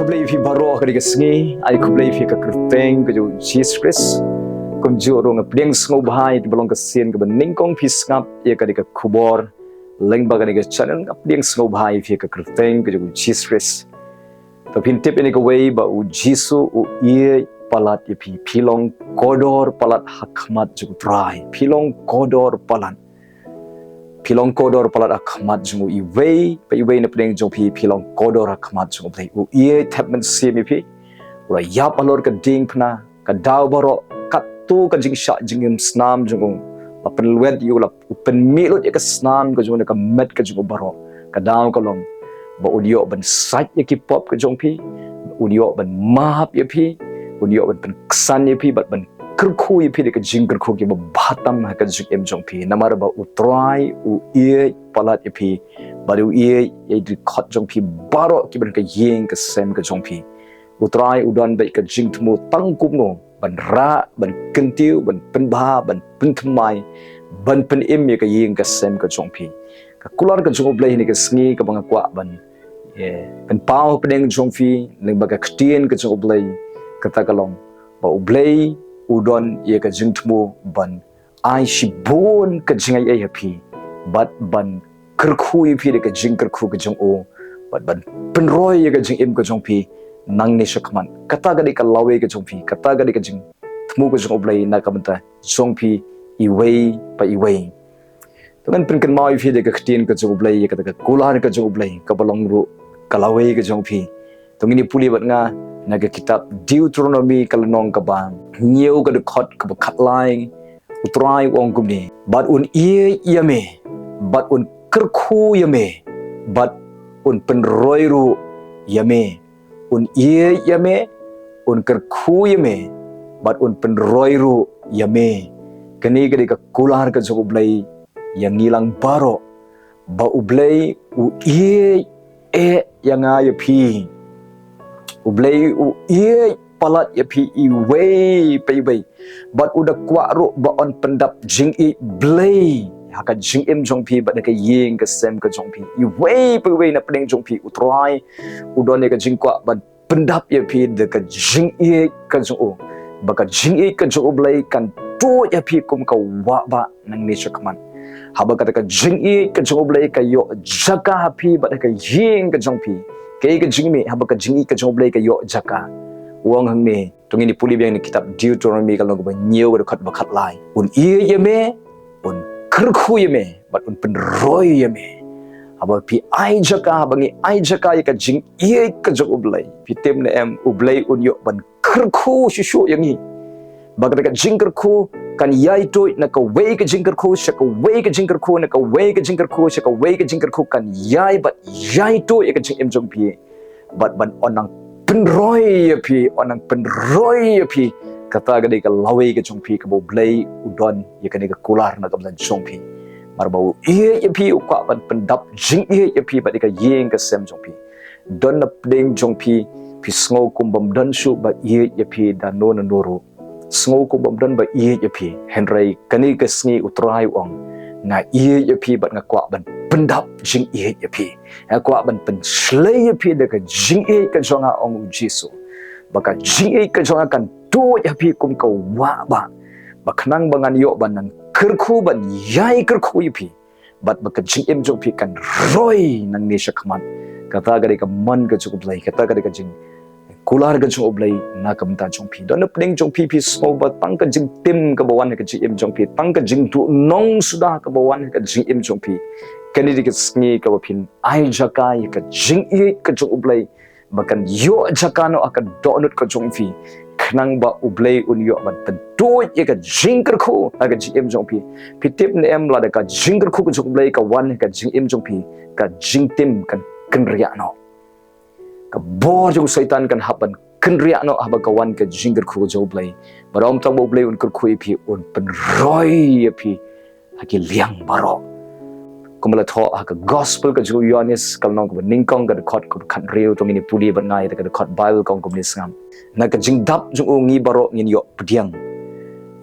kublai fi baro ka sngi ai kublai fi ka krteng ka jo Jesus Christ kum jo rong apdeng sngo bahai ti belong ka sien ka bening kong fi skap ye ka kubor leng ba ka channel apdeng sngo bahai fi ka krteng ka jo Jesus Christ to pin tip ini ka way ba u Jisu u ye palat ye fi pilong kodor palat hakmat jo trai pilong kodor palat pilong kodor palat akmat jungu iwei pa iwei na pdeng jong pi pilong kodor akmat jungu play u ie tapmen semi pi ura yap alor ka ding pna ka daw baro katu ka jing sha jingim snam jungu la penluet yu la pen milot ya ka snam ka jungu ka met ka jungu baro ka daw ka long ba udio ban sat ya ki pop ka jong pi udio ban map ya pi udio ban ksan ya pi ban kyrkhu ye phi de ka jing kyrkhu ki ba bhatam ha ka jing em jong phi namar ba utrai u ye palat ye phi ba u ye ye di khot jong phi baro ki ban ka yeng ka sem ka jong phi utrai udon ba ka jing thmu tang kum no ban ra ban kentiu ban pen ba ban pen thmai ban pen em ye ka yeng ka sem ka jong phi ka kular ka jong blai ni ka sngi ka bang kwa ban ye pen pau pedeng jong phi ning ba ka ktien ka jong blai ka ta ka long ba u blai udon ye ka jingthmu ban ai shibun ka jingai ai happy but ban kyrkhu ye phi de ka jing kyrkhu ka jong o but ban penroi ye ka jing im ka jong phi nang ne shakman kata ga de ka lawe ka jong phi kata ga de ka jing thmu ka jong oblai na ka manta jong phi iwei pa iwei to kan pin kan mai phi de ka khtin ka jong oblai ye ka ka kular ka jong oblai ka balong ru ka lawe ka jong phi to ngini puli bat nga naga kitab Deuteronomy kalanong kabang nhiều cái được khot cái bậc khát lai utrai ông cũng đi bắt un ie yame bắt un kyrkhu yame bắt un penroiru yame un ie yame un kyrkhu yame bắt un penroiru yame kani cái kular cái jo ublai yang ngilang baro ba ublai u ie e yang ayo pi ublai u ie palat ya pi iwei pei but udah kwa ro ba on pendap jing i blei ha ka jing im jong pi ba ka yeng ka sem ka jong pi iwei pei na pdeng jong pi utrai udon ne ka jing kwa ba pendap ya pi de ka jing i ka jong o ba ka jing i ka jong blei kan to ya pi kum ka wa ba nang ne chakman ha ba ka jing i ka jong blei ka yo jaka ha pi ba ka yeng ka jong pi ke ka jing me ha ba ka jing i ka jong blei ka yo jaka uang hang ni tung ini puli biang ni kitab Deuteronomy kalau ko nhiều cái khot bakat lai un ie yeme un kyrkhu yeme bat un penroi yeme aba pi ai jaka bangi ai jaka ka jing ie ka jok ublai pi tem na em ublai un yo ban kyrkhu shishu yang ni bagat ka jing kyrkhu kan yai to na ka wei ka jing kyrkhu sha ka wei ka jing kyrkhu na ka wei ka jing kyrkhu sha ka wei ka jing kyrkhu kan yai bat yai to ka jing em jong pi bat ban onang penroi ya pi onang penroi ya pi kata gade ka lawe ka jong pi ka bo blai udon ya ka ne ka kular na ka blan jong pi mar ba ye ya pi ukwa ban pendap jing ye ya pi ba de ka yeng ka sem jong pi don na pdeng jong pi pi sngo kum bam dan su ba ye ya pi da no na noru sngo kum bam dan ba ye ya pi henry kani ka sngi utrai ong na ye ya pi ba nga kwa ban pendap jing ye ya pi kwa ban pen slay ya pi de ka jing ye ka jonga ong Jisu baka jing ye ka jonga kan to ya pi kum ka wa ba baknang bangan yo ban kyrkhu ban yai kyrkhu ya pi bat baka jing em jong pi kan roi nang ne shakman kata gari ka man ka chuk blai kata gari ka jing kular ka chuk blai na kam ta jong pi don pdeng jong pi pi so ba tang ka jing tim ka bawan ka jing em jong pi tang ka jing tu nong suda ka bawan ka jing em jong pi kani dik sngi ka pin ai jaka ka jing i ka jong ublai bakan yo jaka no akan donut ka jong pi khnang ba ublai un yo ban pen to ka jing kyrkhu ka jing em jong pi tip ne em la da ka jing kyrkhu ka jong ublai ka wan ka jing em jong pi ka jing tim kan kenria no ka bor jong saitan kan haban kenria no haba ka wan ka jing kyrkhu ka jong ublai barom tang ublai un kyrkhu pi un pen roi pi haki liang baro kumala tho ka gospel ka ju yonis kalnong ka ningkong ka khot ka khan reu tong ini puli ban ngai ka khot bible kong kum ni sngam na ka jing dap ju ngi baro ngin yo pdiang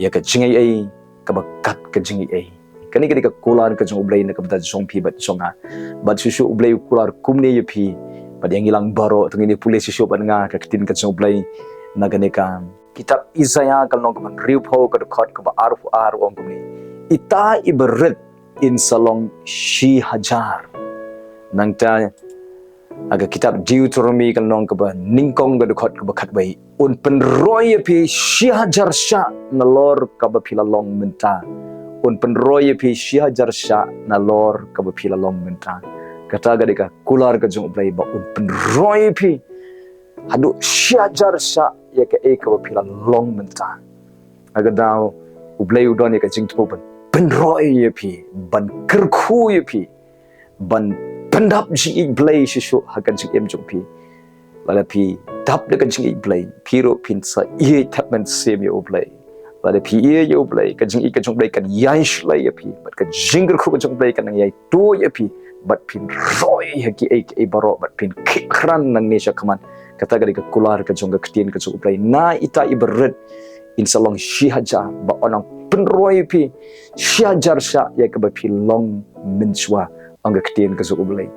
ya ka jingai ai ka ba kat ka jingai ai kani ka kular ka ju blai na ka da jong pi bat jonga bat su su blai kular kum ne ye pi pada yang hilang baro tu ini pulih sisyo panenga ka kitin ka jong blai naganeka kitab Isaiah kalong ka riupho ka dekat ka aruf ong kumni ita iberit in salong shi hajar nang ta aga kitab Deuteronomy kalong ka ba ningkong ka dekat ka bakat bai un penroy pi shi hajar sha nalor ka ba pilalong menta un penroy pi shi hajar sha nalor ka ba pilalong menta kata gadika kular ka jong blai ba un penroy pi hadu syajar sya ya ka e ka pila long menta aga daw ublai udon ya ka jingduwai ban penroy ya pi ban kyrkhu ya pi ban pendap jing blai shishu hakan jing em jong pi lala pi dap de ka jing blai piro pinsa ye tapman sem ya ublai lala pi ye ya ublai ka jing ka jong blai kan yai shlai ya pi bat ka jing kyrkhu ka jong blai kan yai to ya pi bat pin roy haki e baro bat pin kran nang nesha kaman kata gadi ka kular ka jonga ketien ka Ublai na ita iberit in salong shi hajar ba onang penroy pi shi hajar sya ya ka ba pi long menswa anga ketien ka Ublai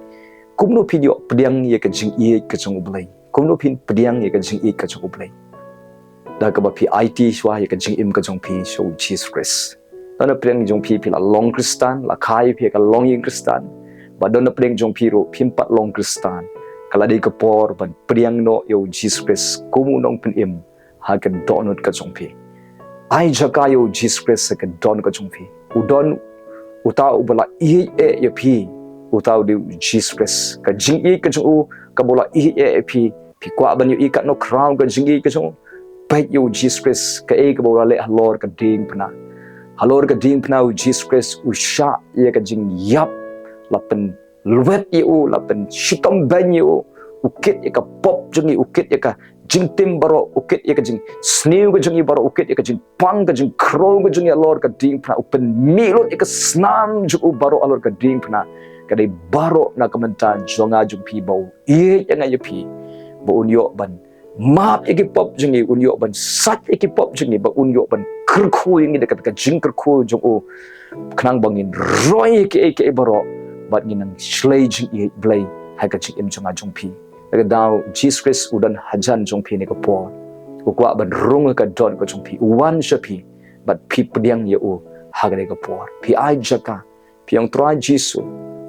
kumno pi dio pediang ya ka jing ie ka Ublai kumno pin pediang ya ka jing ie ka Ublai da ka ba pi IT swa ya ka jing im ka jong pi so Jesus Christ dana pediang jong pi la long kristan la kai pi ka long ing kristan ba dona pediang jong pi ro pimpat long kristan kalau di kepor ban priang no yo Jesus Christ kumu nong penim ha ka donut ka jongpi ai Jaka yo Jesus Christ ka don ka jongpi udon utau bala e ya pi utau di Jesus Christ ka jing e ka jong ka bola e pi kwa ban yo ikat no crown ka jing e ka jong pai yo Jesus Christ ka e ka bola le halor ka ding pna halor ka ding pna Jesus Christ usha ya ka jing yap lapen luet yu lapen shitom ban yu ukit ya ka pop jengi ukit ya ka jing tim baro ukit ya ka jing snew ka jengi baro ukit ya ka jing pang ka jing crow ka jengi alor ka ding pna upen milot ya ka snam ju baro alor ka ding pna ka dai baro na kamenta jonga ju pi bau ye ya nga ya pi bo unyo ban map ya ki pop jengi unyo ban sat ya ki pop jengi ba unyo ban kyrkhu yang dekat ka jing kyrkhu jong o knang bangin roy ke baro bat nginang shlei jing ie blai ha ka chik im jonga jong pi daga daw Jesus Christ udan hajan jong pi ne ka po ukwa ban rung ka don ka jong pi wan shapi bat pi pediang ye o ha ka ka po pi ai Jaka pi yang trai Jesus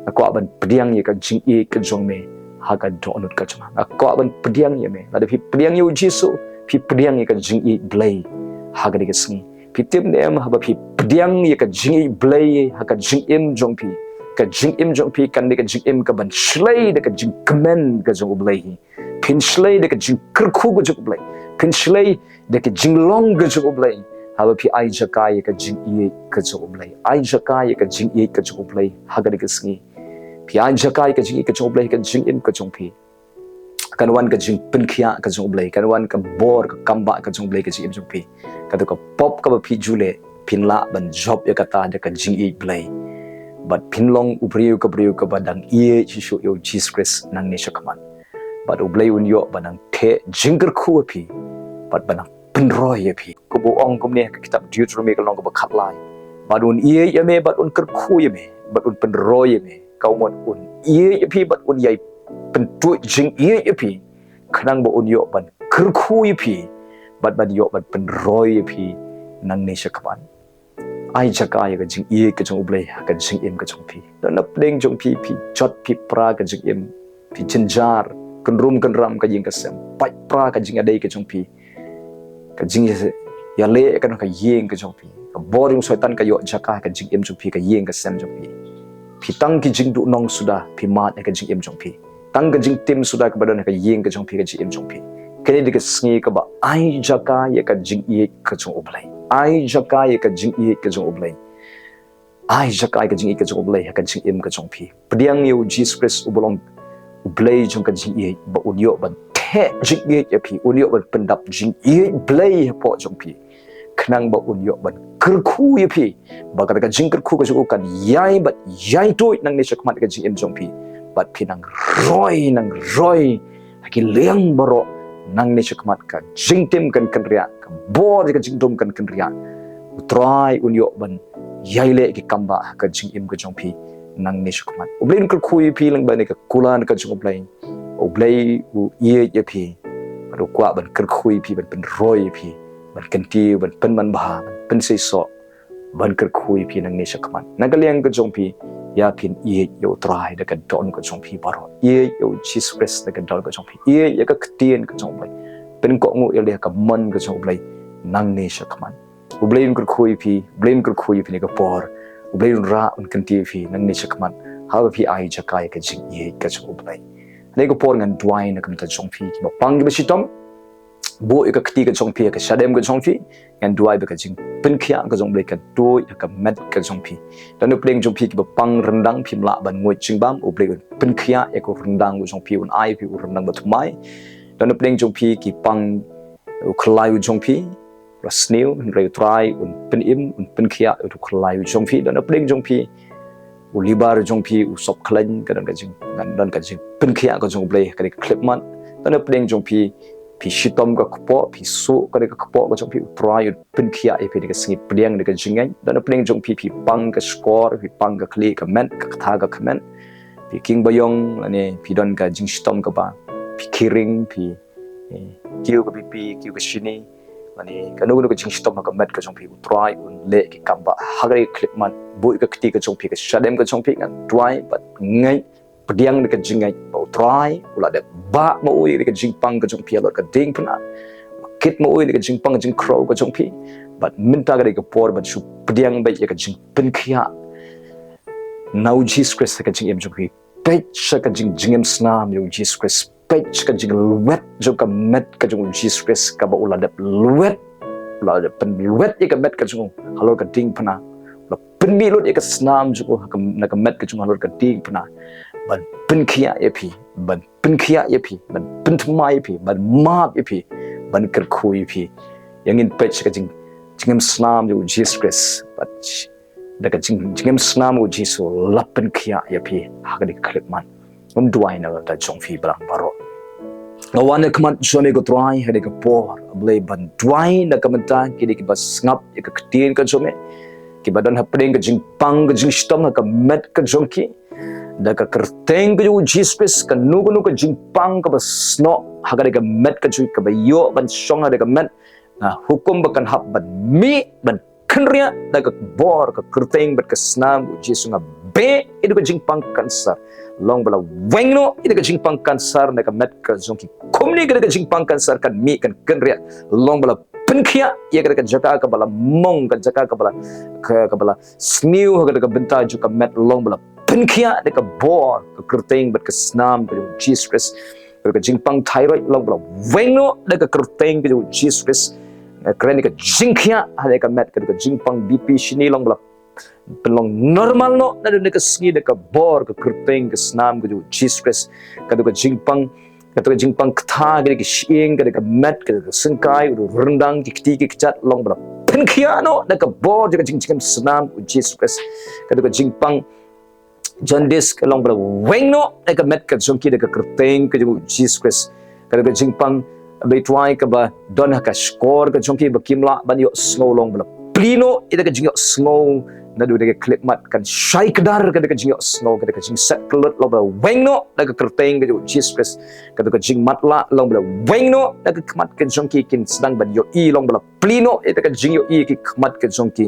akwa ban pediang ye ka jing ie ka jong me ha ka donut ka jong akwa ban pediang ye me ada pi pediang ye Jesus pi pediang ye ka jing ie blai ha ka sngi pi tim ne am ha ba pi pediang ye ka jing ie blai ha ka jing im jong pi ka jing im jong pi kan de ka jing im ka ban shlei de ka jing kemen ka jong Ublai pin shlei de ka jing kyrkhu ka jong Ublai pin shlei de ka jing long ka jong Ublai ha pi ai Jaka ye ka jing ie ka jong Ublai ai Jaka ye ka jing ie ka jong Ublai ha ga de ka sngi pi ai Jaka ye ka jing ie ka jong Ublai ka jing im ka jong pi kan wan ka jing pin khia ka jong Ublai kan wan ka bor ka kamba ka jong Ublai ka jing im jong pi ka to ka pop ka ba pi jule pin la ban job ya kata de ka jing ie Blai but pinlong ubriu ka badang ie Jishu yo Jesus Christ nang nesha kaman but ublai unyo banang te jingger khu api but banang penroy api ko bo ong kom ne ka kitab Deuteronomy ka long ka khatlai but un ie yame but un kyrkhu yame but un penroy yame kaumon un ie api but un yai pentu jing ie api khnang bo unyo ban kyrkhu api but ban yo ban penroy api nang nesha kaman ai Jaka ya ka jing ie ka jong Ublai ka jing im ka jong pi dan pleng jong pi chot pi pra ka jing im pi jinjar kan rum kan ram ka jing ka sem pai pra ka jing adai ka jong pi ka jing ya le ka no ka yeng ka jong pi ka boring soitan ka yo Jaka ka jing im jong pi ka yeng ka sem jong pi tang ki jing du nong sudah pi mat ka jing im jong pi tang ka jing tim sudah ka badan ka yeng ka jong pi ka jing im jong pi kene de ka sngi ka ba ai Jaka ya ka jing ie ka jong Ublai ai Jaka ye ka jing ie ka jong Ublai ai Jaka ye ka jing ie ka jong Ublai ka jing im ka jong pi pediang yo Jesus Christ ubolong Ublai jong ka jing ie ba unyo ban the jing ie ya pi unyo ban pendap jing ie Blai po jong pi khnang ba unyo ban kyrkhu ye pi ba ka jing kyrkhu ka jong kan yai bat yai toi nang ne sakmat ka jing im jong pi bat pi nang roi ki leng baro nang ne sakmat ka jing tim kan ria ka bor ka jing dom kan ria utrai unyo ban yaile ki kamba ka jing im ka jong pi nang ne sakmat ublin ka khui pi lang ba ne ka kulan ka jong Ublai U Blei U ye ye pi ru kwa ban kyrkhu pi ban roi pi ban kanti ban man ba ban sei so ban kyrkhu pi nang ni sakman nagaleng ka jong pi ya pin ye yo try da ka don ka jong pi baro ye yo Jesus Christ da ka don ka jong pi ye ya ka ktien ka jong bai pen ko ngu ele ka man ka jong bai nang ni sakman U Blei kyrkhu pi blame kyrkhu pi ni ka por U Blei ra un kanti pi nang ni sakman ha pi ai Jaka ka jing ye ka jong U Blei nei ko por ngan dwai na kam ta jong pi ki ba pang ki ba sitom bo ka kti ka jong pi ka shadem ka jong pi ngan dwai ba ka jing pen khia ka jong bai ka doi ka met ka jong pi dan no pleng jong pi ki ba pang rendang phim la ban ngoi ching bam u pleng pen khia e ko rendang u jong pi un ai pi u rendang ba thmai dan no pleng jong pi ki pang u khlai u jong pi ra sneu re try un pen im un pen khia u khlai u jong pi dan no pleng jong pi u libar jong pi u sop khlan ka dan ka jing dan ka jing pen khia ka jong blei ka clip man dan no pleng jong pi pi shitom ka kpo pi su ka ka kpo ka jong pi try pen khia e pi ka singi pliang ka jingai dan no pleng jong pi pang ka score pi pang ka kli ka men ka tha ka comment pi king bayong ane pi don ka jing shitom ka ba pi kiring pi kiu ka pi kiu ka shini ane ka no ka jing shitom ka met ka jong pi try un le ki kamba hagre clip man bui ka kti ka jong pi ka shadem ka jong pi ngan try but ngai pediang ka jingai ba try ula de ba mo ui ka jing pang ka jong pi la ka ding pna kit mo ui ka jing pang jing crow ka jong pi but minta ka por but su pediang ba ka jing pen khia now Jesus Christ ka jing em jong pi pe sha ka jing em snam yo Jesus Christ pe ka jing wet jo ka met ka jong Jesus Christ ka ba ula de wet la de pen wet ka met ka jong halo ka ding pna la pen mi lo ka snam jo ka na ka met ka jong halo ka ding pna ban pen khia ye pi ban pen khia ye pi ban pen thmai pi ban ma ye pi ban kyrkhu ye pi yangin pe ka jing em snam yo Jesus Christ but da ka jing em snam yo Jesus la pen khia ye pi ha ka dik clip man um duai na da jong fi blang baro ngawan ka man jone ko try ha ka por blei ban duai na ka manta ki dik bas ngap ye ka ktien ka jome ki badan ha preng ka jing pang ka jing stom ka met ka jong ki da ka kerteng ka Jesus Christ ka nu ka jing pang ka bas no ha ka met ka jing ka ba yo ban song ha ka met na hukum bakan hab ban mi ban kenria da ka bor ka kerteng bat ka snam Jesus nga be itu ka jing pang kansa long bala wengno itu ka jing pang kansar na ka met ka jong ki kumni ka jing pang kansar kan mi kan kenria long bala penkhia ya ka Jaka ka bala mong ka Jaka ka bala Sngi U ka bynta ju ka met long bala penkhia de ka bor ka kerteng bat ka snam ka Jesus Christ ka jing pang thyroid long bala wengno de ka kerteng ka Jesus Christ kren ka jingkhia ha ka met ka jing pang BP shini long bala pelong normal no na de ka sngi de ka bor ka kerteng ka snam ka Jesus Christ ka jing pang kata jing pang kta ke shieng ke met ke sengkai rendang ki kti ki chat long bla penkhia no na ka bor de jing snam Jesus Christ kata jing pang jandis ke long bla weng no na ka met ka jong ki de ka kerteng ke Jesus Christ kata jing pang be twai ka ba don ha ka score ka jong ki ba kimla ban yo snow long bla plino ida ka jing yo snow na du de clip mat kan shai kedar ka de jing yo snow ka de jing set kelut lo ba weng no na ka kerteng ke Jesus Christ ka de jing mat la long bla weng no na ka kmat ke jong ki kin sedang ban yo i long bla plino ida ka jing yo i ki kmat ke jong ki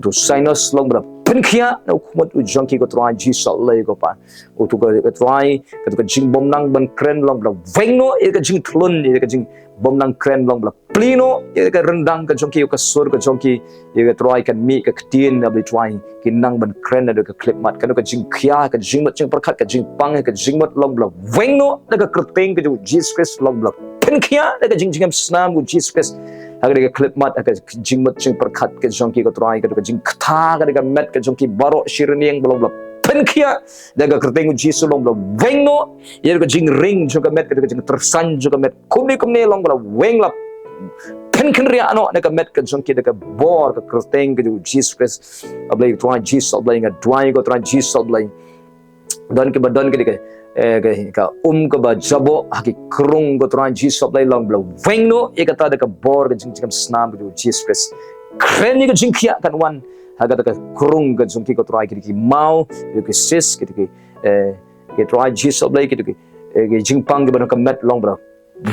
tu sinus long bla penkhia na kumat u jong ki ko try Jesus le ko pa u tu ka try ka jing bom nang ban kren long bla weng no ida ka jing thlun ida ka jing bom nang kren long bla plino ida ka rendang ka jong ki ka sur ka jong ki ida ka try kan mi ka ktien na try kin nang ban kren na ka clip mat ka jing khia ka jing mat jing parkhat ka jing pang ka jing mat long bla weng no na ka kerteng ka Jesus Christ long bla penkhia na ka jing snam Jesus Christ agar ka clip mat ka jing mat jing parkhat ka jong ki ka try ka jing kha ka met ka jong ki baro shirnieng long bla penkhia na ka kerteng Jesus long bla weng no ida ka jing ring jong ka met ka jing tersan jong ka met kumni long bla weng la pen ria no na ka met ka jong ki ka bor ka kerteng ka Jesus Christ ablay try Jesus ablay nga try ko try Jesus ablay don ke badon ke ka ka ba jabo haki krung ko try Jesus ablay long bla weng no e ka ta ka bor ka jing snam ka Jesus Christ kren ni ka jing khia kan wan haga ka krung ka jong ki ko try ki mau ki sis ki try Jesus ablay ki jingpang ke banok met long bala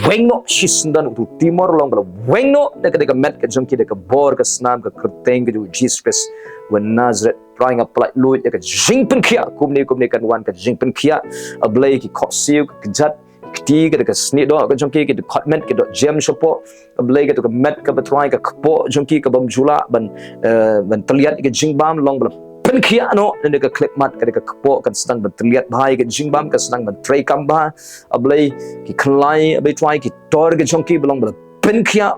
wengno shisndan tu timor long bala wengno de met ke jongki de ke bor ke snam ke kerteng ke Jesus Christ wen Nazareth prying up like lui ke jingpen kia kumni kan wan ke jingpen kia ablay ki khosiu ke jat ti ke de sni do ke jongki ke department ke do gem shopo ablay ke met ke betrai ke kpo jongki ke bam jula ban teliat ke jingbam long bala pen kia no nende ke klip mat ke kpo kan sedang berteliat bahai ke jingbam ke sedang bertray kamba ablay ki klai ablay try ki tor ke jongki belong bala pen kia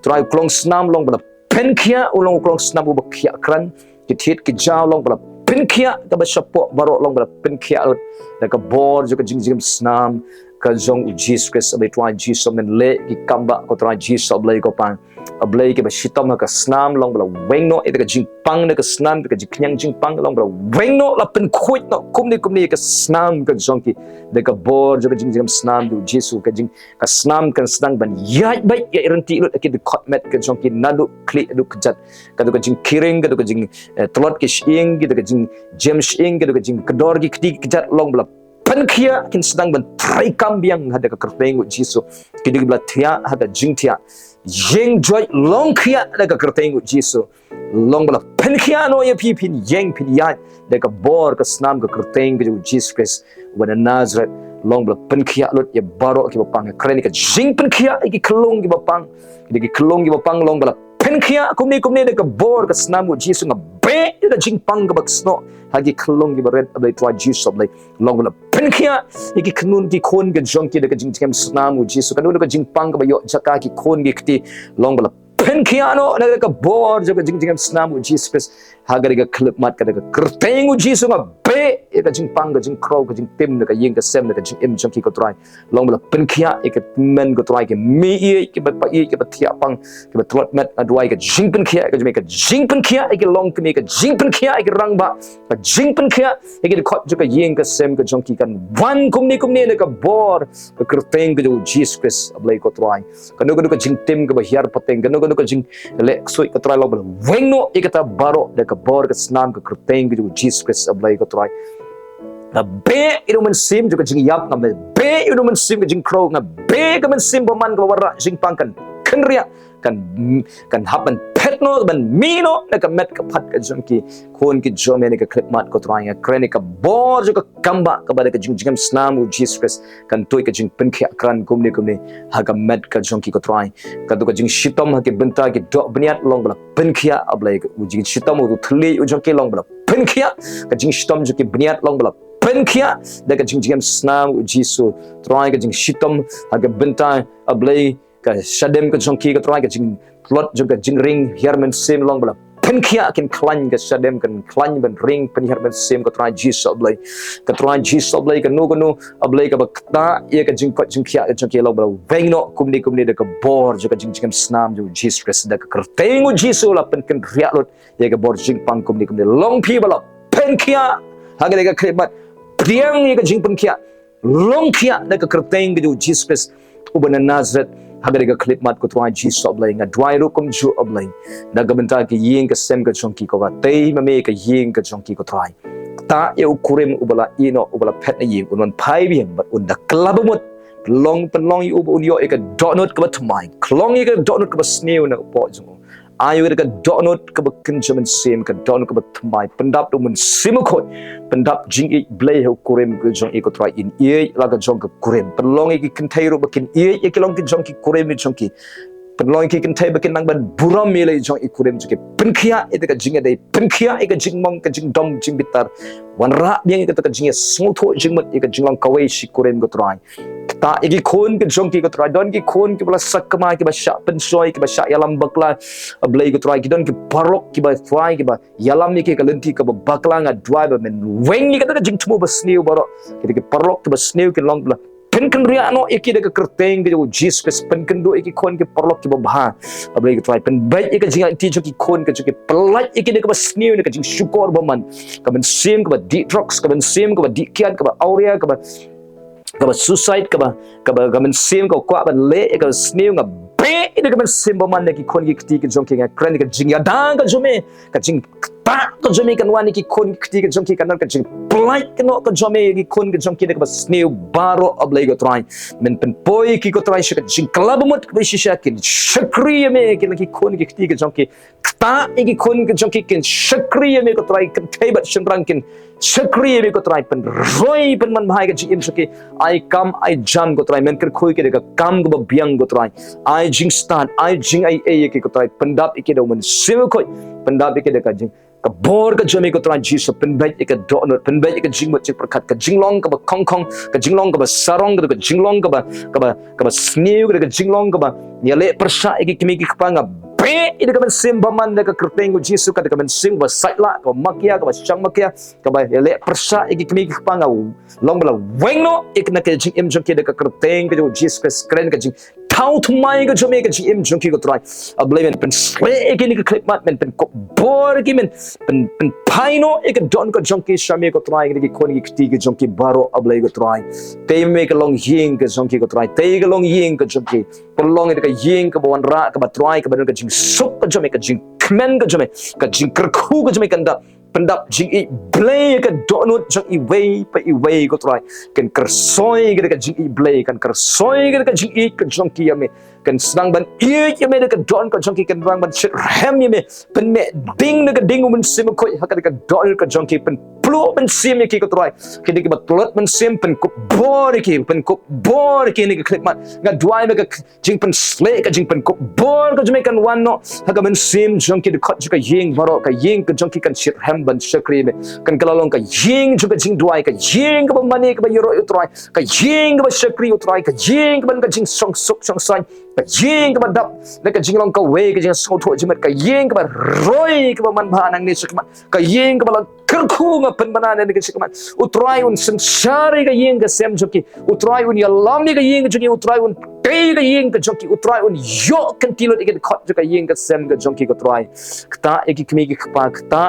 try klong snam long bala pen kia ulong klong snam u bakia kran ki thit ki jaw long bala pen kia ke ba shapo baro long bala pen kia ut de ke bor jo ke jingjim snam ka jong Jesus Christ ablay try Jesus men le ki kamba ko try Jesus ablay ko pan ablay ke ba shitam ka snam long bala wengno ite ka jingpang ne ka snam ke jiknyang jingpang long bala wengno la pen khuit no kumni ka snam ka jongki de ka bor jo ka jingjim snam du Jesus ka jing ka snam kan sedang ban yai bai ya iranti lut ke de kotmet ka jongki nadu kli du kejat ka du ka jing kiring ka du ka jing telot ke shing ka du ka jing james shing ka du ka jing kedor ki keti kejat long bala pen kia kin sedang ban trai kambiang hada ka kerteng Jesus ki de bla tia hada jing tia Yeng joy long kia da ka kerteng Jesus long bala pen kia no ya pin yeng pin ya da ka bor ka snam ka kerteng ka Jesus Christ wan Nazareth long bala pen kia lut ya baro ki bapang kren ka jing pen kia ki kelong ki bapang ki kelong ki bapang long bala pen kia kumni da ka bor ka snam ka Jesus nga be da jing pang ka baksno hagi kelong ki baret ablay twa Jesus ablay long bala pen kia ki knun ki khon ka jong ki da ka jing snam ka Jesus kanun ka jing pang ka bayo Jaka ki khon ki kti long bala pen kia no da ka bor jo ka jing snam ka Jesus Christ haga ka klip mat ka da ka kerteng ka Jesus nga be ka jing pang ka jing crow ka jing tim da ka yeng ka sem da ka jing im jong ki ko try long bala pen kia ka men ko try ke mi ki ba pa ki ba thia pang ki ba trot met adwai ka jing pen kia ka jing pen kia ka long ki ka jing pen kia ka rang ba ka jing pen kia ka khot jo ka yeng ka sem ka jong ki kan wan kumni da ka bor ka kerteng ka Jesus Christ ablay ko try kanu ka jing tim ka ba hiar pateng kanu ka jing le soi ka try long bala wengno ikata baro da ka bor ka snam ka kerteng ka Jesus Christ ablay ko try nga be ino man sim jo ka jing yap nga be ino man sim ka jing crow nga be ka man sim baman ka wara jing pang kan ria kan happen petno ban mino na ka met ka phat ka jong ki khon ki jome ne ka klip mat ko try nga krene ka bor jo ka kamba ka ba ka jing snam u Jesus Christ kan toy ka jing pen khia kran kumni ha ka met ka jong ki ko try ka du ka jing shitam ha ke bynta ki do bniat long bala pen khia ablay u jing shitam u thli u jong ki long bala pen khia ka jing shitam jo ki bniat long bala pen khia da ka jing snam u Jesus try ka jing shitam ha ke bynta ablay ka shadem ka jong ki ka try ka jing plot jo ka jing ring hermen sim long bala pen khia kin klan ka shadem kan klan ban ring pen hermen sim ka try Jesus ablay ka no ablay ka bakta ye ka jing kot jing khia ka jong ki long bala vengno kumni da ka bor jo ka jing snam jo Jesus Christ da ka kerteng Jesus la pen kan ria lot ye ka bor jing pang kumni long pi bala pen khia haga ka krebat priang ye ka jing pen khia long khia da ka kerteng jo Jesus Christ uban Nazareth haga ka klip mat ko try Jesus ablay nga dwai ro kum ju ablay da ka benta ki yeng ka sem ka chongki ko wa tei ma me ka yeng ka chongki ko try ta ye ukurim ubala ino ubala pet na yeng unon pai bi bat un da klabumut long yu un yo ka donut ka batmai klong ye ka donut ka sneu na po jong ayu ka donut ka kinjaman sem ka donut ka batmai pendap tu mun simukoi pendap jing I blei ho kurim ka jong I ko try in ye la ka jong ka kurim pelong I ki kentai ro bakin ye ki long ki jong ki kurim ni jong ki pelong ki kentai bakin nang ban buram me le jong I kurim jong ki penkhia ite ka jing dei penkhia I ka jing mong ka jing dom jing bitar wan ra biang ka jing smutho jing mat I ka jing long kawai shi kurim ko try ta iki khon ke jong ki ko try don ki khon ki bala sakma ki ba sha pen soi ki ba sha yalam bakla ablay ko try ki don ki parok ki ba try ki ba yalam ni ki ka lenti ka ba bakla nga driver men weng ni ka ta jing tumo ba sneu baro ki parok ki ba sneu ki long bla pen kan ria no iki da ka kerteng ki Jesus Christ pen kan do iki khon ki parok ki ba bha ablay ko try pen bai iki jing ti jo ki khon ka jo ki pelai iki da ka ba sneu ni ka jing syukor ba man ka ben sim ka ba di drugs ka ben sim ka ba di kian ka ba aurea ka ba suicide ka ba men sim ka kwa ban le ka sneu nga be ida ka men sim ba man ki khon ki ti ki jong ki nga kran ka jing ya dang ka jome ka jing tak ka jome kan wan ki khon ki ka jong ki kan ka jing plai ka no ka jome ki khon ka jong ki ka sneu baro ablai ko trai men pen poi ki ko trai shi ka jing klab mot ka shi shakin shakriya me ki khon ki ka jong ki ta ki khon ka jong ki kin shakriya me ko trai kan thai bat shin rang kin shakriya me ko trai pen roi pen man bhai ka jing im shaki I come I jam ko trai men kar khoi ki ka kam ko biang ko trai I jing start I jing ai ki ko trai pendap ki do man sim khoi pendap ki ka jing ka bor ka jome ko trai Jesus penbai ka donor penbai ka jing mot perkat ka jinglong ka ba khong khong ka jinglong ka ba sarong ka jinglong ka ba sneu ka jinglong ka ba yale persa ki kimi ki panga be ida ka sim baman ka kerteng ko Jesus ka men sim ba saitla ka makia ka ba chang makia ka ba yale persa ki kimi ki panga long bala wengno ikna ka jing im jong ki ka kerteng ka Jesus ka skren ka jing thau thumai ka jome ka jing im jong ki ko trai ablemen pen sle ki ni ka clip mat men pen ko bor ki men pen paino ek don ko jonki shame ko try ki khoni ki ti ki jonki baro ablai ko try te me ka long ying ka jonki ko try te ka long ying ka jonki prolong ka ying ka bon ra ka ba try ka ba ka jing suk ka jome ka jing kmen ka jome ka jing kyrkhu ka jome kan da pendap jing I blei ka donut jong I wei ko try kan kersoi ka jing I blei kan kersoi ka jing I ka jonki ya me kan sedang ban ya me ka don ka jonki kan rang ban shit hem ya me pen me ding ka ding men sim ko ha ka don ka jonki pen plu men sim ki ko try ki ki batlet men sim pen ko bor ki ni ka clip mat nga dwai me ka jing pen sle ka jing pen ko bor ka jome kan wan no ha ka men sim jonki de khot ka ying baro ka ying ka jonki kan shit hem ban shakri me kan kalalong ka ying juga jing dwai ka ying ka mani ka yoro utrai ka ying ka shakri utrai ka ying ka ban ka jing song suk song sai ka ying ka dap na ka jing long ka we ka jing so tho jimat ka ying ka roi ka man bha nang ni sikmat ka ying ka kyrkhu nga pen banana ni ka sikmat utrai un sansari ka ying ka sem joki utrai un yalam ni ka ying joki utrai un te ka ying ka joki utrai un yo kan tilot ikat khot ka ying ka sem ka joki ka trai kta eki kmi ki khpa kta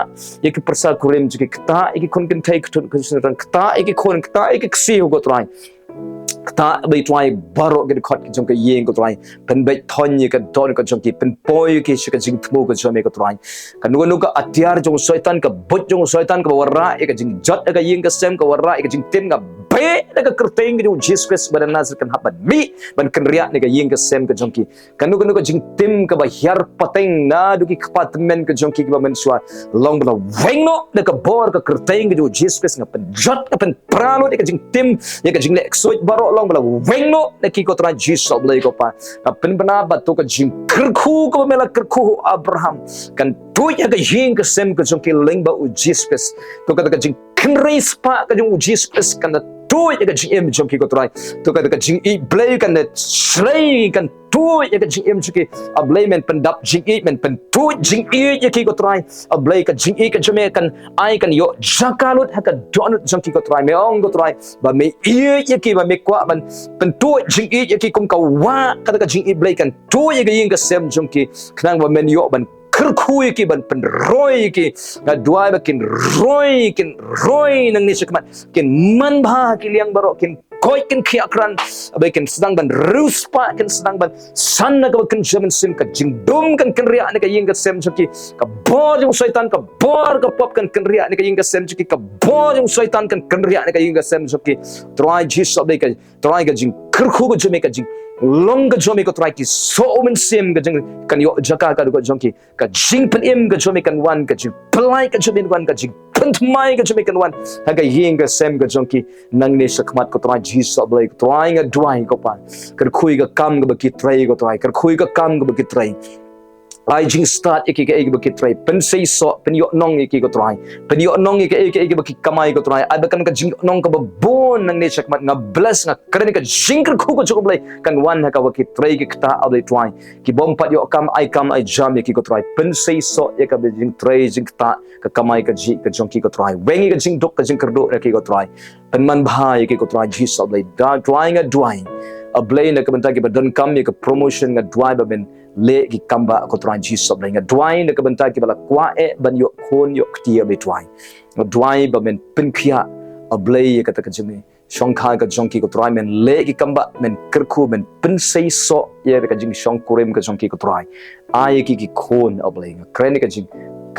eki persa kurim joki kta eki kon kan thai khun kta eki kon kta eki ksi ho ko trai kta bai try baro ke khot jong ka yeng ko try pen bai thon ye ka don ka jong ki pen poi ke shi ka jing thmo ka jome ka try ka nu ka atyar jong shaitan ka bot jong shaitan ka warra e ka jing jot ka yeng ka sem ka warra e ka jing tin ka be ka kerteng jong Jesus Christ badan nazar kan haban mi ban kan ria ne ka yeng ka sem ka jong ki ka nu ka jing tim ka ba hyar pateng na du ki kpat men ka jong ki ba men swa long ba weng no ne ka bor ka kerteng jong Jesus Christ nga pen jot ka pen pralo ne ka jing tim ye ka jing le exoit baro long bala weng no na ki ko tra Jesus blai ko pa ka pen bana ba to ka jing kyrkhu ko mela kyrkhu Abraham kan tu ya ka jing ka sem ka jong ki leng ba u Jesus to ka jing kris pa ka jong u Jesus kan tu ya ka jing em jong ki ko tra to ka jing I blai kan shrei kan tu ya ka jing em jong ki a blai men pendap jing I men pen tu jing I ya ki ko tra a blai ka jing I ka jome kan ai kan yo Jaka lut ha ka donut jong ki ko tra me ong ko tra ba me I ya ki ba me kwa ban pen tu jing I ya ki kum ka wa ka jing I blai kan tu ya ka ying ka sem jong ki knang ba men yo ban kyrkhu ki ban pen roi ki ga duai ba kin roi nang ni sikmat kin man bha ki liang baro kin koi kin khiakran abai kin sedang ban ruspa kin sedang ban san na ka kin jaman sim ka jingdum kan ria ne ka ying ka sem joki ka bor jong shaitan ka bor ka pop kan ria ne ka ying ka sem joki ka bor jong shaitan kan ria ne ka ying ka sem joki try Jesus abai ka try ka jing kyrkhu ko jome ka jing long ka jome ko try ki so men sim ka jing kan yo Jaka ka ko jongki ka jing pen im ka jome kan wan ka jing plai ka jome wan ka jing mai ka jome kan wan ha ka ying ka sem ka jongki nang ne sakmat ko try Jesus abai ko try nga duai ko pa kar khui ka kam ka ba ki try ko try kar khui ka kam ka ba ki try ai jing start iki ke ba ki try pen sei so pen yo nong iki ko try pen yo nong iki ba ki kamai ko try ai ba kan ka jing nong ka ba bon nang ne sakmat nga bless nga kren ka jing kar khu ko joblai kan wan ha ka ba ki try ki kta abai try ki bom pat yo kam ai jam iki ko try pen sei so ya ka ba jing try jing kta ka kamai ka ji ka jong ki ko try wengi ka jing dok ka jing kerdo ki ko try pen man bhai ki ko try Jesus abai da try nga duai ablay na ka banta ki ba donkam ka promotion nga duai ba ben le ki kamba ko try Jesus ablay nga duai na ka banta ki bala kwa e ban yo khon yo ktia be duai duai ba men pen khia ablay ka ta ka jime shongkha ka jongki ko try men le ki kamba men kyrkhu men pen sei so ye ka jing shong kurim ka jongki ko try ai ki khon ablay nga kren ka jing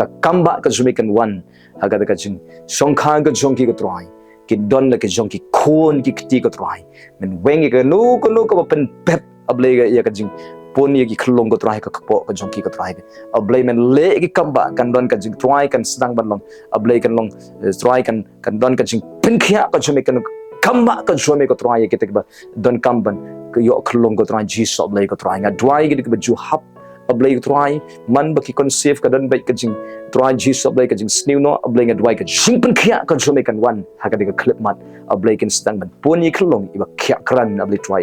ka kamba ka jumikan wan haga ka jing songkha ka jongki ka trai ki don la ka jongki khon ki kti ka trai men wengi ka nu ka pen pep ablei ga ya ka jing pon ye ki khlong ka trai ka kpo ka jongki ka trai ablei men le ki kamba kan don ka jing trai kan sedang ban long ablei kan long trai kan don ka jing pen khia ka jumikan kamba ka jome ka trai ki te ba don kamban ka yo khlong ka trai Jesus ablei ka trai nga dwai ki ba ju hap ablei try man baki conceive ka dan baik ka jing try Jesus ablei ka jing sniu no ablei ngadwai ka jing pen khia ka jome kan wan haga de ka clip mat ablei kin stang ban poni khlong iba khia kran ablei try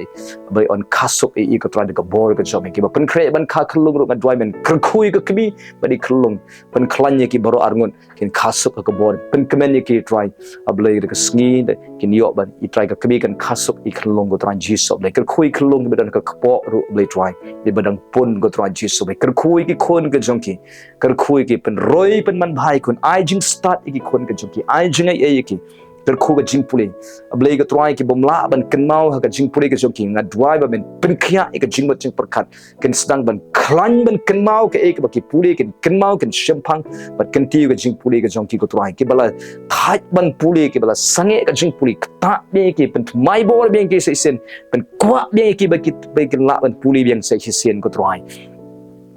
ablei on kasuk e ka try de ka bor ka jome ki ba pen kre ban kha khlong ro ngadwai men khui ka kmi badi khlong pen khlan ye ki baro arngun kin kasuk ka bor pen kemen ye ki try ablei de ka sngi de kin yo ban I try ka kmi kan kasuk I khlong go try Jesus ablei khui khlong be dan ka kpo ro ablei try de badang pon go try Jesus so kyrkhu ki khon ka jongki kyrkhu ki pen roi pen man bhai kun ai jing start ki khon ka jongki ai jing ai ki kyrkhu ka jing puli ablei ka try ki bomla ban kenmau ha ka jing puli ka jongki nga dwai ba men pen khia ka jing bat jing perkhat ken sedang ban khlan ban kenmau ka ek ba ki puli ken kenmau ken shempang bat ken tiu ka jing puli ka jongki ko try ki bala thai ban puli ki bala sange ka jing puli ta be ki pen mai bor be ki se sen pen kwa be ki ba ki ken la ban puli beng se sen ko try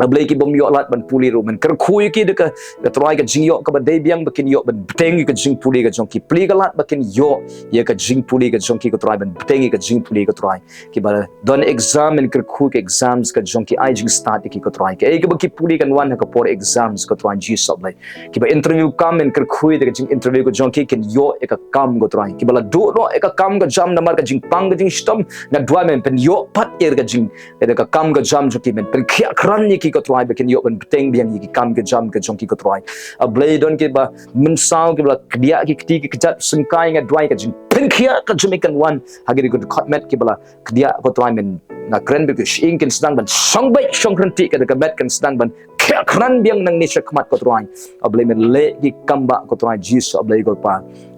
ablei ki bom yo lat ban puli ro men kyrkhu ki de ka try ka jing yo ka ba dei biang bakin yo ban teng ka jing puli ka jong ki pli ka lat bakin yo ye ka jing puli ka jong ki ka try ban teng ka jing puli ka try ki ba don exam men kyrkhu ka exams ka jong ki ai jing start ki ka try ka ba ki puli kan wan ka por exams ka try ji sob lai ki ba interview kam men kyrkhu de ka jing interview ka jong ki ken yo e ka kam ka try ki ba la do no e ka kam ka jam namar ka jing pang ka jing stom na dwa men pen yo pat er ka jing e ka kam ka jam jo ki men pen khia kran ni ki ka try bakin yo ban teng biang ki kam ke jam ke jong ki ka try ablei don ke ba men sao ke bla dia ki kti ki jat sengkai nga dwai ka jing pen khia ka jumikan wan hagi ko khatmet ki bla dia ko try men na kren be ki shing ken sedang ban song bai song kran ti ka de ka bet kan sedang ban khia kran biang nang ni shakmat ko try ablei men le ki kamba ko try Jesus ablei ko pa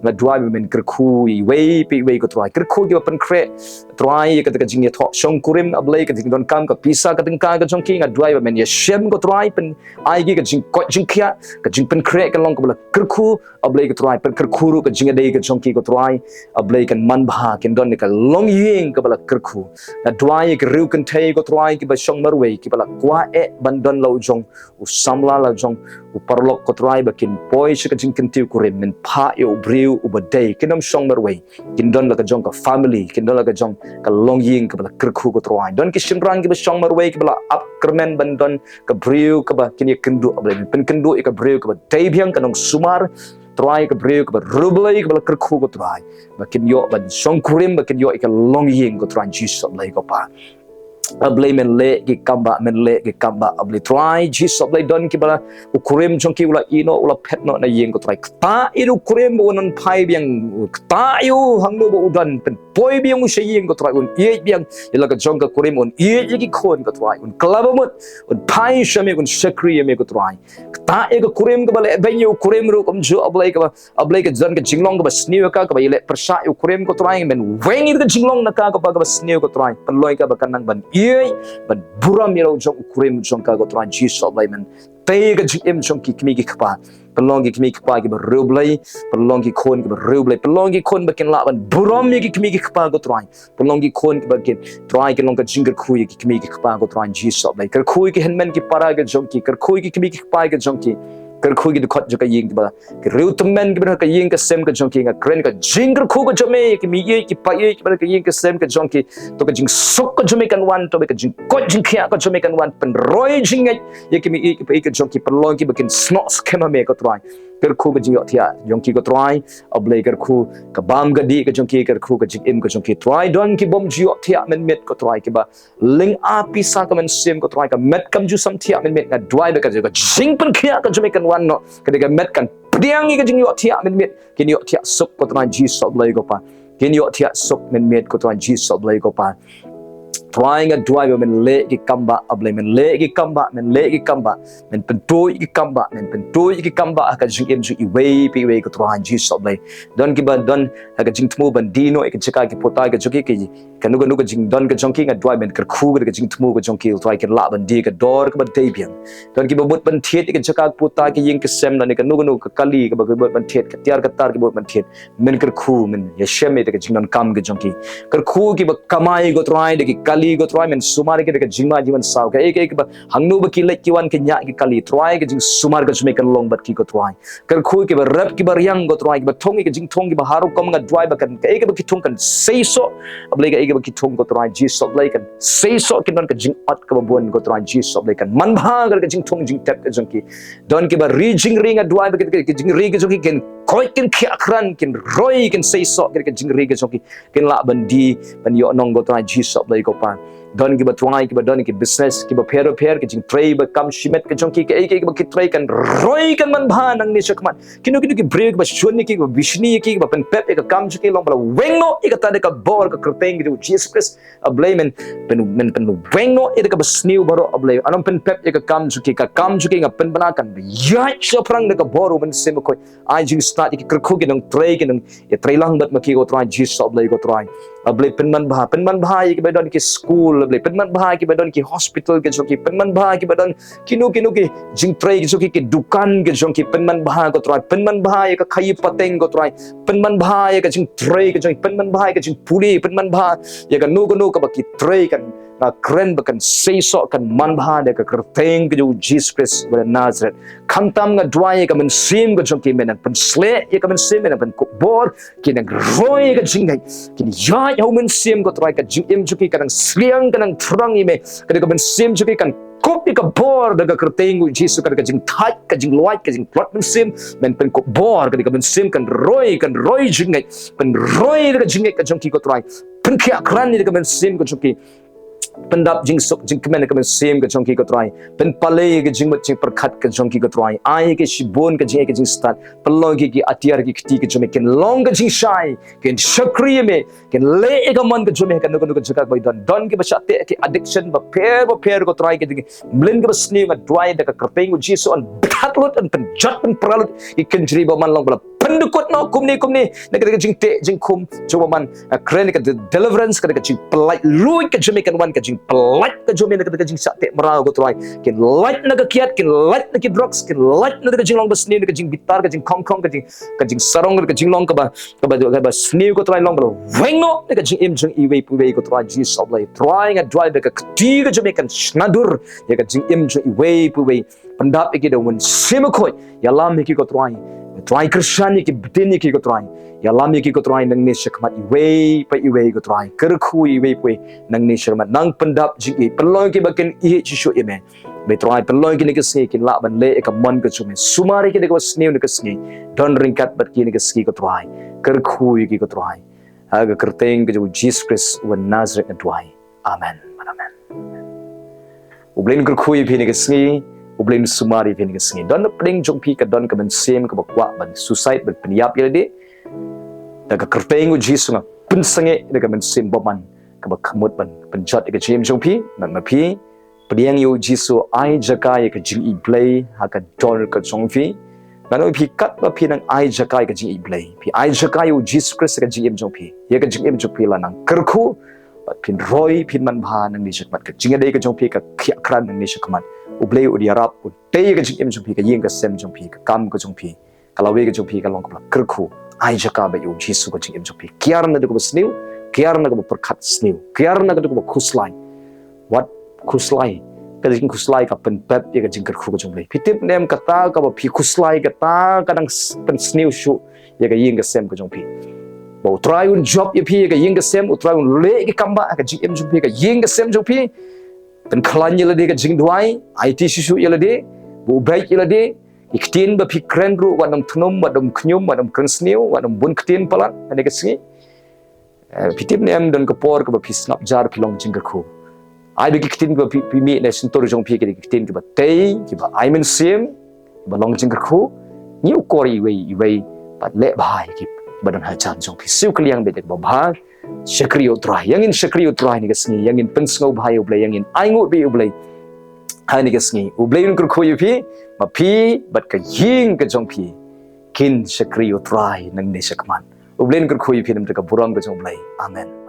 na dwai men kyrkhu I wei pi wei ko try kyrkhu ki pen kre try ka de ka jing ye tho song kurim ablei ka jing don kam ka pisa ka teng ka jong ki nga dwai men ye shem ko try pen ai ki ka jing ko jing khia ka jing pen kre ka long ko bla kyrkhu ablei ka try pen kyrkhu ru ka jing dei ka jong ki ko try ablei kan man bha ken don ka long ying ka bla kyrkhu na dwai ka riu kan thei ko try ki ba song marwei ki bla kwa e ban don lo jong u samla la jong u parlok ko try ba kin poi shi ka jing ken tiu kurim men pha e u briu u ba dei kinam song marwei kin don la ka jong ka family kin don la ka jong ka long ying ka bla kyrkhu ko try don ki shimrang ki ba song marwei ki bla up kermen ban don ka briu ka ba kin ye kendu ablei pen kendu e ka briu ka ba dei biang ka nong sumar try ka briu ka ba rublei ka bla kyrkhu ko try ba kin yo ban song kurim ba kin yo ka long ying ko try Jesus ablei ko pa ablei men le ki kamba ablei try Jesus ablei don ki bala ukurim jong ki ula ino ula pet no na yeng ko try ta iru kurim unan pai biang ta yu hangno bo udan pen poi biang u sheyeng ko try un ye biang ila ka jong ka kurim un ye ki khon ko try un klabamut un pai shame un shakri me ko try ta e ka kurim ka bala ben yu kurim ru kom jo ablei ka jan ka jinglong ka ba sniu ka ba ile persa yu kurim ko try men weng ka jinglong na ka ba sniu ko try penloi ka ba kanang ban ye ban buram yelo jong kurim jong ka go try Jesus ablei men te ka jim jong ki kmi ki khpa pelong ki kmi khpa ki ba rublei pelong ki khon ki ba rublei pelong ki khon ba ken la ban buram ki kmi ki khpa go try pelong ki khon ki ba ken try ki long ka jinger khu ki kmi ki khpa go try Jesus ablei kar khu ki henmen ki para ga jong ki kar khu ki kmi ki khpa ga jong ki kyrkhu ki khot jo ka ying ba ki riu temen ki ba ka ying ka sem ka jong ki nga kren ka jinger khu ka jome ki mi ye ki pa ye ki ba ka ying ka sem ka jong ki to ka jing sok ka jome kan wan to ka jing ko jing khia ka jome kan wan pen roi jing ye ki mi ye ki pa ka jong ki pelong ki ba ken snot skema me ka try kyrkhu ka jing yo thia jong ki ko try ablei kyrkhu ka bam ga di ka jong ki kyrkhu ka jing im ka jong ki try don ki bom jio thia men met ko try ki ba ling a pisa ka men sem ko try ka met kam ju sam thia men met na dwai ba ka jing pen khia ka jome kan wan no ketika met kan pediang ka jing yo thia men met kin yo thia sup ko try Jesus ablei ko pa kin yo thia sup men met ko try Jesus ablei ko pa trying a drive men le ki kamba ablay men le ki kamba men pentoi ki kamba men pentoi ki kamba ka jing em ju iway pi way ko trying Jesus ablay don ki ba don ka jing tmu bandino ek chaka ki potai ka joki ki kanu kanu ka jing don ka jongki nga drive men kyrkhu ka jing tmu ka jongki try ki la bandi ka dor ka ba debian don ki ba bot ban thiet ki chaka potai ki ying ki sem na ni kanu kanu ka kali ka ba bot ban thiet ka tiar ka tar ki bot ban thiet men kyrkhu men yeshem me ka jing don kam ka jongki kyrkhu ki ba kamai go try de ki kali go try men sumar ki ka jingma jiwan saw ka ek ba hangnu ba ki le ki wan ki nya ki kali try ka jing sumar ka jme kan long bat ki go try kyrkhu ki ba rap ki ba yang go try ki ba thong ki jing thong ki ba haru kom nga dry ba kan ek ba ki thong kan sei so ablai ka ek ba ki thong go try Jesus ablai kan sei so ki don ka jing at ka ba bon go try Jesus ablai kan man bha ka jing thong jing tap ka jong ki don ki ba ri jing ring a dry ba ki jing ri ki jong ki ken koi ken khia khran ken roi ken sei so ki jing ri ki jong ki ken la bandi ban yo nong go try Jesus ablai ko pa don ki ba try ki ba don ki business ki ba pair ki jing tray ba kam shimet ka jong ki ek ba ki tray kan roi kan man bha nang ni shakman kinu ki break ba shun ki ba bishni ki ba pen pep ek kam ju ki long ba wengno ek ta de ka bor ka krteng ki Jesus Christ ablay men wengno ek ka ba sniu baro ablay anom pen pep ek kam ju ki nga pen bana kan ya so prang de ka bor men sim ko ai jing start ki kyrkhu ki nang tray ki nang e tray lang bat ma ki go try Jesus ablay go try ablay pen man bha ki ba don ki school ablay pen man bha ki ba don ki hospital ke jo ki pen man bha ki ba don kinu ki jing tray ki jo ki dukan ke jo ki pen man bha go try pen man bha ek khai pateng go try pen man bha ek jing tray ke jo pen man bha ek jing puli pen man bha ek nu ka ba ki tray kan na kren ba kan sei so kan man bha de ka krteng ke jo Jesus Christ ba Nazareth khamtam nga dwai ka men sim go jo ki men pen sle ek men sim men pen bor ki nang roi ka jing ngai ki ya ya men sim go try ka jing em jo ki kan sliang kan thrang i me ka men sim jo ki kan kopi ka bor daga krteng Jesus ka jing thai ka jing loit ka jing plot men sim men pen ko bor ka men sim kan roi jing ngai pen roi daga jing ka jong ki ko try pen khia kran ni daga men sim ko jong ki pendap jing sok jing kemen ka men sim ka jong ki ko try pen pale ka jing mat jing perkhat ka jong ki ko try ai ke shibon ka jing start pelong ki atiar ki khti ka jome ken long ka jing shai ken shakri me ken le ka man ka jome kan no ka jaka boy don ki ba te ki addiction ba pair ko try ki mlin ka sni ka dry da ka krpeng Jesus on batlut an pen jat pen pralut ki ken jri ba man long bala pendukut no kumni na ka jing te jing kum coba man kren ka deliverance ka jing polite lui ka jome kan wan ka jing polite ka jome na ka jing sa te marao ko try ken light na ka kiat ken light na ki drugs ken light na ka jing long ba sni ka jing bitar ka jing kong ka jing sarong ka jing long ka ba sni ko try long ba weng no ka jing im jing iwe ko try Jesus ablay trying a drive ka ti ka jome kan snadur ya ka jing im jing iwe pendap ki da wan simkoi ya lam ki ko try Christian ki bitini ki ko try ya lam ki ko try nang ni shakmat iwe ko try kyrkhu iwe nang ni shakmat nang pendap jing i pelong ki baken i Jisu ime be try pelong ki ni ka sni ki la ban le ka mon ka chume sumari ki ko sni ni ka sni don ringkat bat ki ni ka ski ko try kyrkhu ki ko try aga kerteng ke Jesus Christ wa Nazareth try amen ublen kyrkhu i ni ka sni ublen sumari pin ka singi don pring jong pi ka don ka ban sem ka bakwa ban suicide ban peniap ya de da ka kerteng Jesus nga pun sange da ka ban sem boman ka bakhamut ban penjat ka jem jong pi nan ma pi priang yu Jesus ai Jaka ka jing U Blei ha ka don ka jong pi nan pi kat ba pi nang ai Jaka ka jing U Blei pi ai Jaka yu Jesus Christ ka jing jong pi ya ka jing jong pi la nang kyrkhu pin roi pin man bha nang ni shakmat ka jing de ka jong pi ka khia kran nang ni shakmat U Blei u diarap u te ka jing jong pi ka yeng ka sem jong pi ka kam ka jong pi kalawe ka jong pi ka long ka kyrkhu ai Jaka ba yu Jesus ka jing jong pi kiar na de ko sniu kiar na ko perkhat sniu kiar na ko khuslai what khuslai ka jing khuslai ka pen pep ya ka jing kyrkhu ka jong Blei pitip nem kata ka ba pi khuslai ka ta kadang pen sniu shu ya ka yeng ka sem ka jong pi bo try un job ya pi ka yeng ka sem u try un le ka kamba ka jing jong pi ka yeng ka sem jong pi pen klan yela de ka Jingduwai IT sisu yela de bu break yela de iktin ba pi kren ru wadam thnom wadam khnyum wadam krensniu wadam bun ktin palat ane ka singi pitip nem don ka por ka ba pi snap jar pilong jing kyrkhu ai de iktin ba pi mi ne sintor jong pi ka iktin ka ba tei ki ba ai men sim ba long jing kyrkhu niu kori we pat le bai ki ba don ha chan jong pi siu kliang be de ba bha Syakri utrai, yang in syakri utrai ni kesni, yang in pensngau bahaya ublay, yang in aingut bi ublay. Hai ni kesni, ublay un kurkhoyu pi, ma pi bat ka ying ka jong pi. Kin syakri utrai nang ne syakman. Ublay un kurkhoyu pi nam ka burang ka jong ublay. Amen.